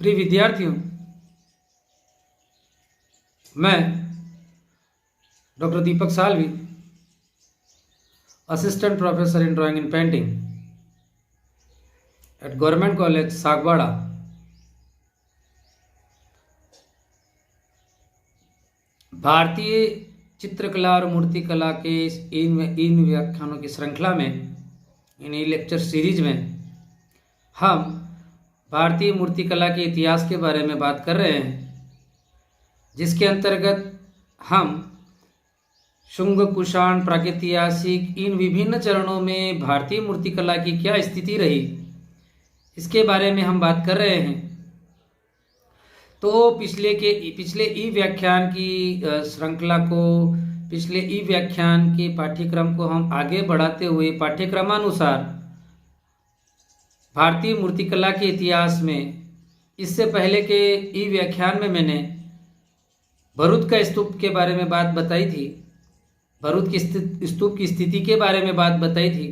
प्रिय विद्यार्थियों, मैं doctor Deepak Salvi, assistant professor in drawing and painting eight government college Sagwara, भारतीय चित्रकला और मूर्तिकला के इन व्याख्यानों की श्रृंखला में, इन लेक्चर सीरीज में हम भारतीय मूर्तिकला के इतिहास के बारे में बात कर रहे हैं, जिसके अंतर्गत हम शुंग, कुषाण, प्रागैतिहासिक इन विभिन्न चरणों में भारतीय मूर्तिकला की क्या स्थिति रही, इसके बारे में हम बात कर रहे हैं। तो पिछले ई व्याख्यान की श्रृंखला को, पिछले ई व्याख्यान के पाठ्यक्रम को हम आगे बढ़ाते हुए पाठ्यक्रमानुसार भारतीय मूर्तिकला के इतिहास में, इससे पहले के ई व्याख्यान में मैंने भरूच का स्तूप के बारे में बात बताई थी, भरूच की स्तूप की स्थिति के बारे में बात बताई थी,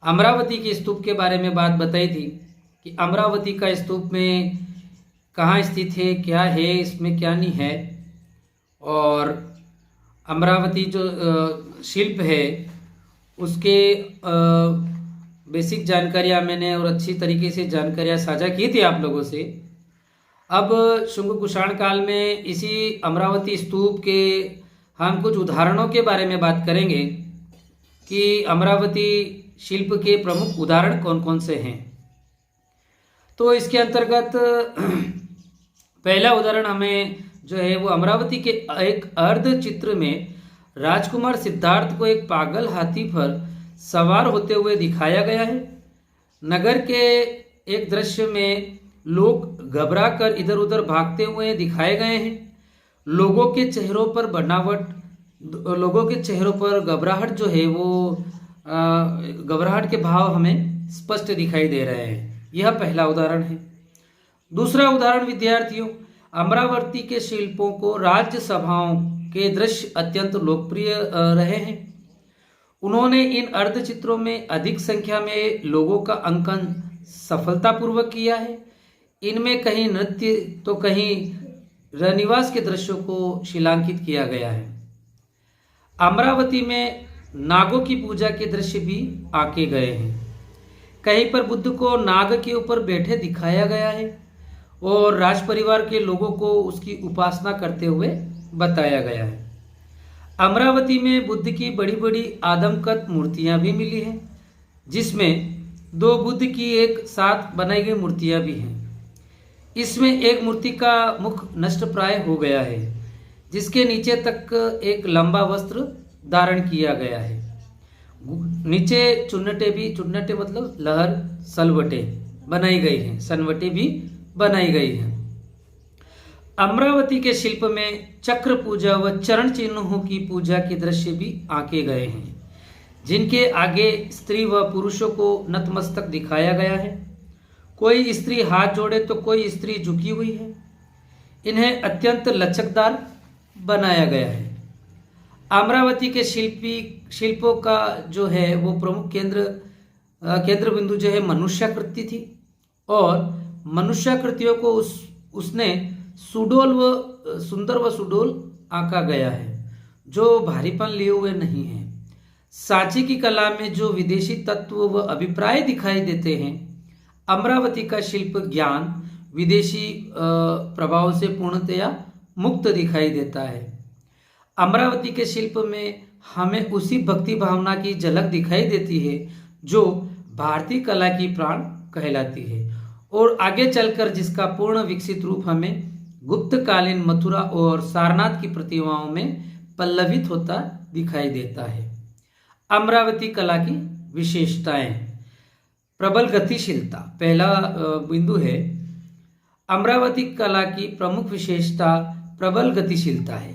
अमरावती के स्तूप के बारे में बात बताई थी कि अमरावती का स्तूप में कहाँ स्थित है, क्या है, इसमें क्या नहीं है, और अमरावती जो शिल्प है उसके बेसिक जानकारियाँ मैंने और अच्छी तरीके से जानकारियाँ साझा की थी आप लोगों से। अब शुंग कुषाण काल में इसी अमरावती स्तूप के हम कुछ उदाहरणों के बारे में बात करेंगे कि अमरावती शिल्प के प्रमुख उदाहरण कौन कौन से हैं। तो इसके अंतर्गत पहला उदाहरण हमें जो है वो अमरावती के एक अर्ध चित्र में राजकुमार सिद्धार्थ को एक पागल हाथी पर सवार होते हुए दिखाया गया है। नगर के एक दृश्य में लोग घबरा कर इधर उधर भागते हुए दिखाए गए हैं। लोगों के चेहरों पर घबराहट जो है वो घबराहट के भाव हमें स्पष्ट दिखाई दे रहे हैं। यह पहला उदाहरण है। दूसरा उदाहरण विद्यार्थियों, अमरावती के शिल्पों को राज्य सभाओं के दृश्य अत्यंत लोकप्रिय रहे हैं। उन्होंने इन अर्धचित्रों में अधिक संख्या में लोगों का अंकन सफलतापूर्वक किया है। इनमें कहीं नृत्य तो कहीं रनिवास के दृश्यों को शिलांकित किया गया है। अमरावती में नागों की पूजा के दृश्य भी आंके गए हैं। कहीं पर बुद्ध को नाग के ऊपर बैठे दिखाया गया है और राज परिवार के लोगों को उसकी उपासना करते हुए बताया गया है। अमरावती में बुद्ध की बड़ी बड़ी आदमकद मूर्तियां भी मिली हैं, जिसमें दो बुद्ध की एक साथ बनाई गई मूर्तियां भी हैं। इसमें एक मूर्ति का मुख नष्ट प्राय हो गया है, जिसके नीचे तक एक लंबा वस्त्र धारण किया गया है। नीचे चुन्नटे मतलब लहर सलवटे बनाई गई हैं, सनवटे भी बनाई गई हैं। अमरावती के शिल्प में चक्र पूजा व चरण चिन्हों की पूजा के दृश्य भी आंके गए हैं, जिनके आगे स्त्री व पुरुषों को नतमस्तक दिखाया गया है। कोई स्त्री हाथ जोड़े तो कोई स्त्री झुकी हुई है। इन्हें अत्यंत लचकदार बनाया गया है। अमरावती के शिल्पों का जो है वो प्रमुख केंद्र बिंदु जो है मनुष्याकृति थी, और मनुष्याकृतियों को उसने सुंदर व सुडौल आंका गया है, जो भारीपन लिए हुए नहीं है। सांची की कला में जो विदेशी तत्व व अभिप्राय दिखाई देते हैं, अमरावती का शिल्प ज्ञान विदेशी प्रभाव से पूर्णतया मुक्त दिखाई देता है। अमरावती के शिल्प में हमें उसी भक्ति भावना की झलक दिखाई देती है जो भारतीय कला की प्राण कहलाती है, और आगे चलकर जिसका पूर्ण विकसित रूप हमें गुप्तकालीन मथुरा और सारनाथ की प्रतिमाओं में पल्लवित होता दिखाई देता है। अमरावती कला की विशेषताएं। प्रबल गतिशीलता पहला बिंदु है। अमरावती कला की प्रमुख विशेषता प्रबल गतिशीलता है।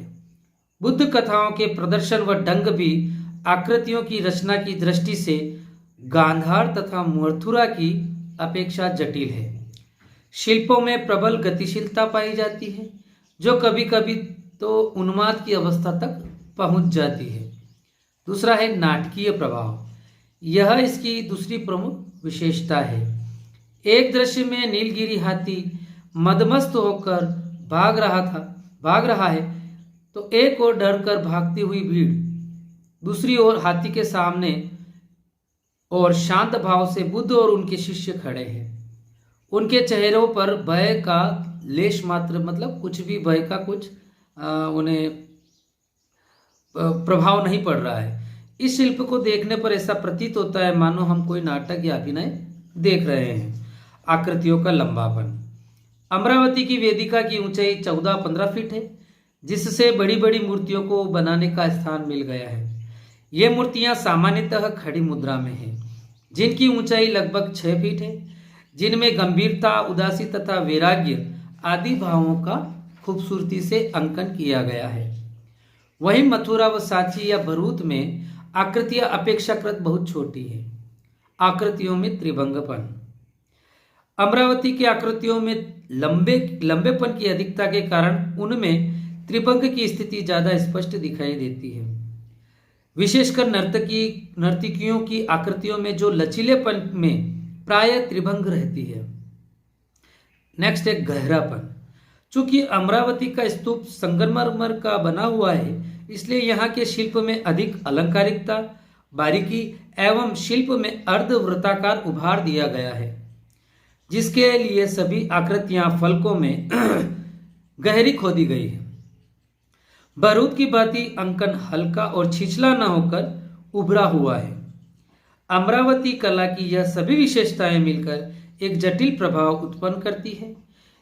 बुद्ध कथाओं के प्रदर्शन व ढंग भी आकृतियों की रचना की दृष्टि से गांधार तथा मथुरा की अपेक्षा जटिल है। शिल्पों में प्रबल गतिशीलता पाई जाती है, जो कभी कभी तो उन्माद की अवस्था तक पहुंच जाती है। दूसरा है नाटकीय प्रभाव। यह इसकी दूसरी प्रमुख विशेषता है। एक दृश्य में नीलगिरी हाथी मदमस्त होकर भाग रहा है, तो एक ओर डर कर भागती हुई भीड़, दूसरी ओर हाथी के सामने और शांत भाव से बुद्ध और उनके शिष्य खड़े हैं। उनके चेहरों पर भय का लेश मात्र, मतलब कुछ भी भय का कुछ उन्हें प्रभाव नहीं पड़ रहा है। इस शिल्प को देखने पर ऐसा प्रतीत होता है मानो हम कोई नाटक या अभिनय देख रहे हैं। आकृतियों का लंबापन। अमरावती की वेदिका की ऊंचाई 14-15 फीट है, जिससे बड़ी बड़ी मूर्तियों को बनाने का स्थान मिल गया है। ये मूर्तियां सामान्यतः खड़ी मुद्रा में हैं, जिनकी ऊंचाई लगभग 6 फीट है, जिनमें गंभीरता, उदासी तथा वैराग्य आदि भावों का खूबसूरती से अंकन किया गया है। वहीं मथुरा व सांची या भरूच में आकृतियां अपेक्षाकृत बहुत छोटी है। आकृतियों में त्रिभंगपन। अमरावती की आकृतियों में लंबेपन की अधिकता के कारण उनमें त्रिभंग की स्थिति ज्यादा स्पष्ट दिखाई देती है। विशेषकर नर्तकियों की आकृतियों में जो लचीलेपन में प्राय त्रिभंग रहती है। नेक्स्ट है गहरापन। चूंकि अमरावती का स्तूप संगमरमर का बना हुआ है, इसलिए यहाँ के शिल्प में अधिक अलंकारिकता, बारीकी एवं शिल्प में अर्धवृत्ताकार उभार दिया गया है, जिसके लिए सभी आकृतियां फलकों में गहरी खोदी गई है। भरूच की भांति अंकन हल्का और छिछला न होकर उभरा हुआ है। अमरावती कला की यह सभी विशेषताएं मिलकर एक जटिल प्रभाव उत्पन्न करती है।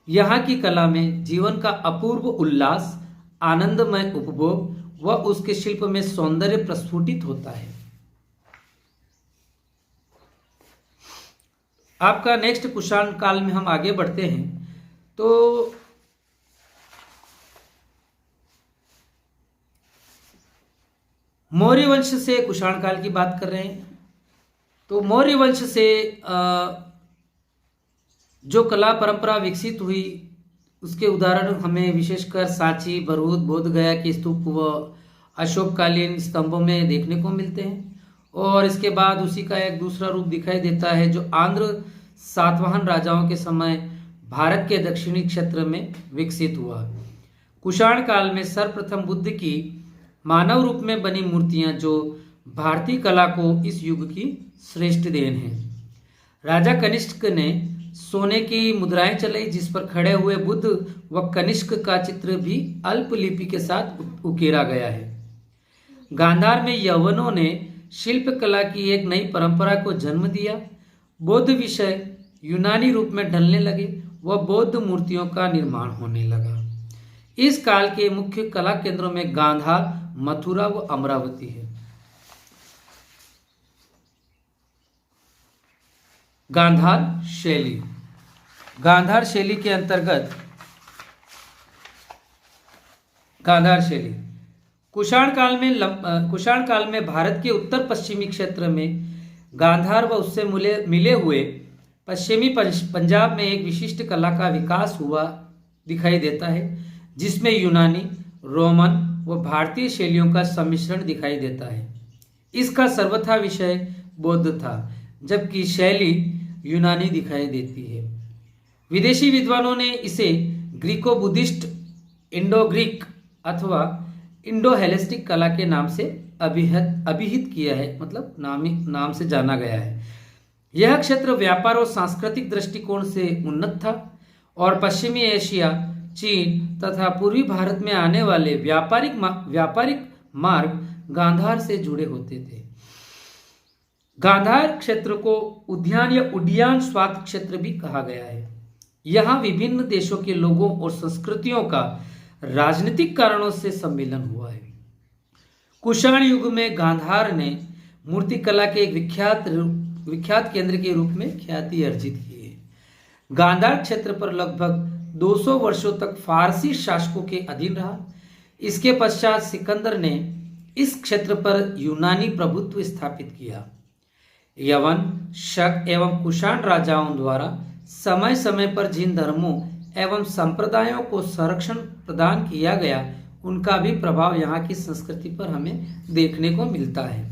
यहाँ की कला में जीवन का अपूर्व उल्लास, आनंदमय उपभोग व उसके शिल्प में सौंदर्य प्रस्फुटित होता है। आपका नेक्स्ट कुषाण काल में हम आगे बढ़ते हैं, तो मौर्य वंश से कुषाण काल की बात कर रहे हैं। तो मौर्य वंश से जो कला परंपरा विकसित हुई, उसके उदाहरण हमें विशेषकर सांची, भरूच, बोधगया के स्तूप व अशोककालीन स्तंभों में देखने को मिलते हैं। और इसके बाद उसी का एक दूसरा रूप दिखाई देता है, जो आंध्र सातवाहन राजाओं के समय भारत के दक्षिणी क्षेत्र में विकसित हुआ। कुषाण काल में सर्वप्रथम बुद्ध की मानव रूप में बनी मूर्तियां, जो भारतीय कला को इस युग की श्रेष्ठ देन है। राजा कनिष्क ने सोने की मुद्राएं चलाई, जिस पर खड़े हुए बुद्ध व कनिष्क का चित्र भी अल्प लिपि के साथ उकेरा गया है। गांधार में यवनों ने शिल्प कला की एक नई परंपरा को जन्म दिया। बौद्ध विषय यूनानी रूप में ढलने लगे व बौद्ध मूर्तियों का निर्माण होने लगा। इस काल के मुख्य कला केंद्रों में गांधार, मथुरा व अमरावती है। गांधार शैली। गांधार शैली के अंतर्गत गांधार शैली कुषाण काल में भारत के उत्तर पश्चिमी क्षेत्र में गांधार व उससे मिले हुए पश्चिमी पंजाब में एक विशिष्ट कला का विकास हुआ दिखाई देता है, जिसमें यूनानी, रोमन व भारतीय शैलियों का सम्मिश्रण दिखाई देता है। इसका सर्वथा विषय बौद्ध था, जबकि शैली यूनानी दिखाई देती है। विदेशी विद्वानों ने इसे ग्रीको बुद्धिस्ट, इंडो ग्रीक अथवा इंडो हेलेस्टिक कला के नाम से अभिहित किया है, मतलब नाम से जाना गया है। यह क्षेत्र व्यापार और सांस्कृतिक दृष्टिकोण से उन्नत था और पश्चिमी एशिया, चीन तथा पूर्वी भारत में आने वाले व्यापारिक मार्ग गांधार से जुड़े होते थे। गांधार क्षेत्र को उद्यान या उड्डयन स्वात क्षेत्र भी कहा गया है। यहाँ विभिन्न देशों के लोगों और संस्कृतियों का राजनीतिक कारणों से सम्मेलन हुआ है। कुषाण युग में गांधार ने मूर्तिकला के एक विख्यात केंद्र के रूप में ख्याति अर्जित की है। गांधार क्षेत्र पर लगभग 200 वर्षों तक फारसी शासकों के अधीन रहा। इसके पश्चात सिकंदर ने इस क्षेत्र पर यूनानी प्रभुत्व स्थापित किया। यवन, शक एवं कुषाण राजाओं द्वारा समय समय पर जिन धर्मों एवं संप्रदायों को संरक्षण प्रदान किया गया, उनका भी प्रभाव यहाँ की संस्कृति पर हमें देखने को मिलता है।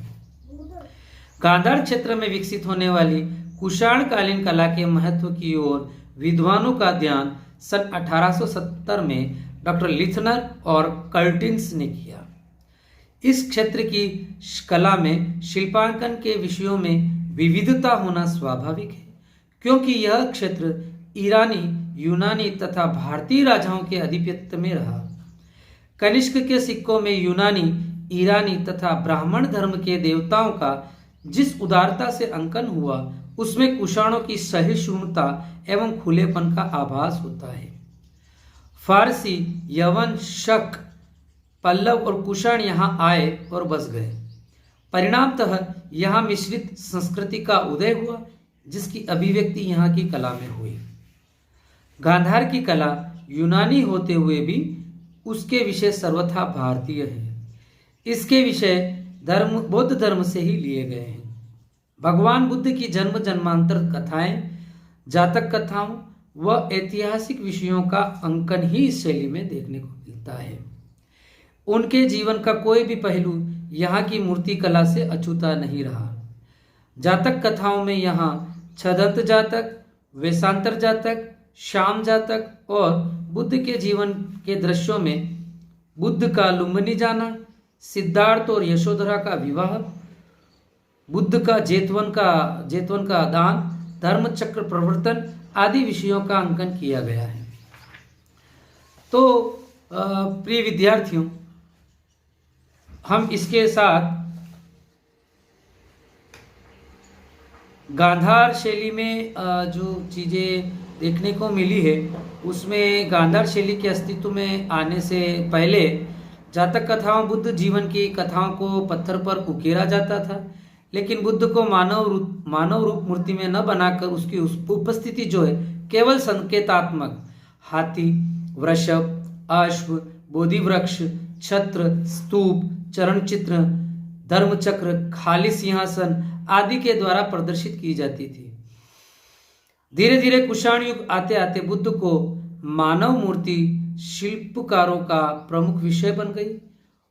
गांधार क्षेत्र में विकसित होने वाली कुषाण कालीन कला के महत्व की ओर विद्वानों का ध्यान सन 1870 में डॉक्टर लिथनर और कर्टिन्स ने किया। इस क्षेत्र की कला में शिल्पांकन के विषयों में विविधता होना स्वाभाविक है, क्योंकि यह क्षेत्र ईरानी, यूनानी तथा भारतीय राजाओं के आधिपत्य में रहा। कनिष्क के सिक्कों में यूनानी, ईरानी तथा ब्राह्मण धर्म के देवताओं का जिस उदारता से अंकन हुआ, उसमें कुषाणों की सहिष्णुता एवं खुलेपन का आभास होता है। फारसी, यवन, शक, पल्लव और कुषाण यहाँ आए और बस गए। परिणामतः यहाँ मिश्रित संस्कृति का उदय हुआ, जिसकी अभिव्यक्ति यहाँ की कला में हुई। गांधार की कला यूनानी होते हुए भी उसके विषय सर्वथा भारतीय है। इसके विषय बौद्ध धर्म से ही लिए गए हैं। भगवान बुद्ध की जन्म जन्मांतर कथाएं, जातक कथाओं व ऐतिहासिक विषयों का अंकन ही इस शैली में देखने को मिलता है। उनके जीवन का कोई भी पहलू यहाँ की मूर्ति कला से अछूता नहीं रहा। जातक कथाओं में यहाँ छदंत जातक, वेशांतर जातक, श्याम जातक और बुद्ध के जीवन के दृश्यों में बुद्ध का लुम्बिनी जाना, सिद्धार्थ और यशोधरा का विवाह, बुद्ध का जेतवन का दान, धर्म चक्र प्रवर्तन आदि विषयों का अंकन किया गया है। तो प्रिय विद्यार्थियों, हम इसके साथ गांधार शैली में जो चीज़ें देखने को मिली है, उसमें गांधार शैली के अस्तित्व में आने से पहले जातक कथाओं, बुद्ध जीवन की कथाओं को पत्थर पर उकेरा जाता था, लेकिन बुद्ध को मानव रूप मूर्ति में न बनाकर उसकी उपस्थिति जो है केवल संकेतात्मक हाथी, वृषभ, अश्व, बोधि वृक्ष, छत्र, स्तूप, चरण चित्र, धर्मचक्र, खाली सिंहासन आदि के द्वारा प्रदर्शित की जाती थी। धीरे धीरे कुषाण युग आते आते बुद्ध को मानव मूर्ति शिल्पकारों का प्रमुख विषय बन गई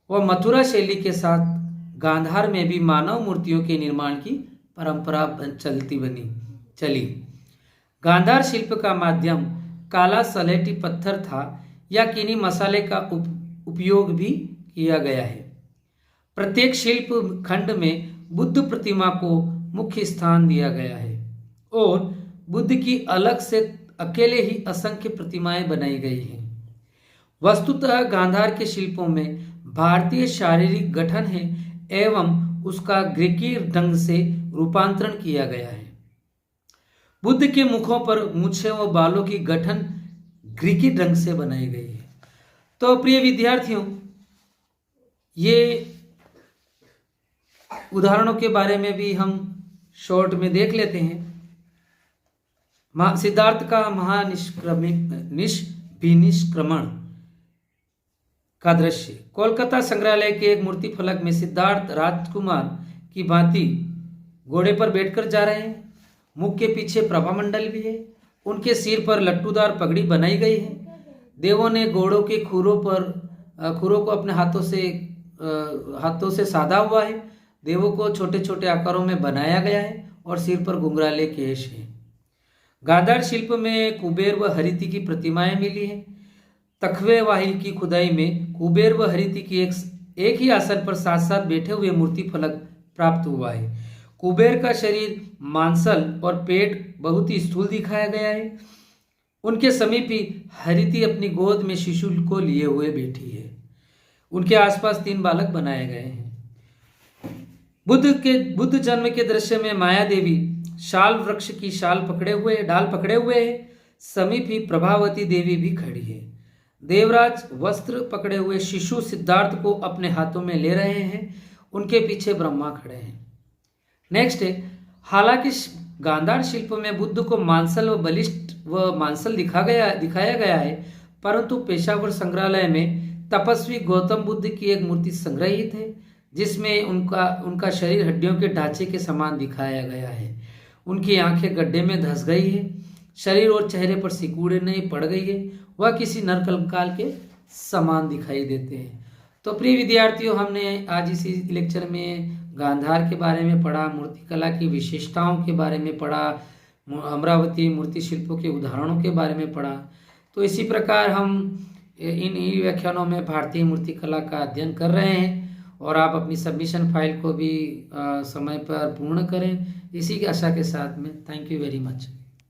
और मथुरा शैली के साथ गांधार में भी मानव मूर्तियों के निर्माण की परंपरा चली। गांधार शिल्प का माध्यम काला सलेटी पत्थर था या किन्हीं मसाले का उपयोग भी किया गया है। प्रत्येक शिल्प खंड में बुद्ध प्रतिमा को मुख्य स्थान दिया गया है और बुद्ध की अलग से अकेले ही असंख्य प्रतिमाएं बनाई गई हैं। वस्तुतः गांधार के शिल्पों में भारतीय शारीरिक गठन है एवं उसका ग्रीकी ढंग से रूपांतरण किया गया है। बुद्ध के मुखों पर मूछें व बालों की गठन ग्रीकी ढंग से बनाई गई है। तो प्रिय विद्यार्थियों, ये उदाहरणों के बारे में भी हम शॉर्ट में देख लेते हैं। सिद्धार्थ का निष्क्रमण का दृश्य। कोलकाता संग्रहालय के एक मूर्ति फलक में सिद्धार्थ राजकुमार की भांति घोड़े पर बैठकर जा रहे हैं। मुख के पीछे प्रभामंडल भी है। उनके सिर पर लट्टूदार पगड़ी बनाई गई है। देवों ने घोड़ों के खुरों को अपने हाथों से साधा हुआ है। देवों को छोटे छोटे आकारों में बनाया गया है और सिर पर घुंघराले केश है। गांधार शिल्प में कुबेर व हरिति की प्रतिमाएं मिली हैं। तखवे वाही की खुदाई में कुबेर व हरिति की एक ही आसन पर साथ साथ बैठे हुए मूर्ति फलक प्राप्त हुआ है। कुबेर का शरीर मांसल और पेट बहुत ही स्थूल दिखाया गया है। उनके समीप ही हरिति अपनी गोद में शिशु को लिए हुए बैठी है। उनके आसपास 3 बालक बनाए गए हैं। बुद्ध जन्म के दृश्य में माया देवी शाल वृक्ष की डाल पकड़े हुए है। समीप ही प्रभावती देवी भी खड़ी है। देवराज वस्त्र पकड़े हुए शिशु सिद्धार्थ को अपने हाथों में ले रहे हैं। उनके पीछे ब्रह्मा खड़े हैं। नेक्स्ट है, हालांकि गांधार शिल्प में बुद्ध को मांसल व बलिष्ठ व मांसल दिखाया गया है, परंतु पेशावर संग्रहालय में तपस्वी गौतम बुद्ध की एक मूर्ति संग्रहित है, जिसमें उनका शरीर हड्डियों के ढांचे के समान दिखाया गया है। उनकी आंखें गड्ढे में धंस गई है। शरीर और चेहरे पर सिकुड़े नहीं पड़ गई है। वह किसी नरकंकाल के समान दिखाई देते हैं। तो प्रिय विद्यार्थियों, हमने आज इसी लेक्चर में गांधार के बारे में पढ़ा, मूर्तिकला की विशेषताओं के बारे में पढ़ा, अमरावती मूर्ति शिल्पों के उदाहरणों के बारे में पढ़ा। तो इसी प्रकार हम इन ई व्याख्यानों में भारतीय मूर्तिकला का अध्ययन कर रहे हैं और आप अपनी सबमिशन फाइल को भी समय पर पूर्ण करें, इसी की आशा के साथ में थैंक यू वेरी मच।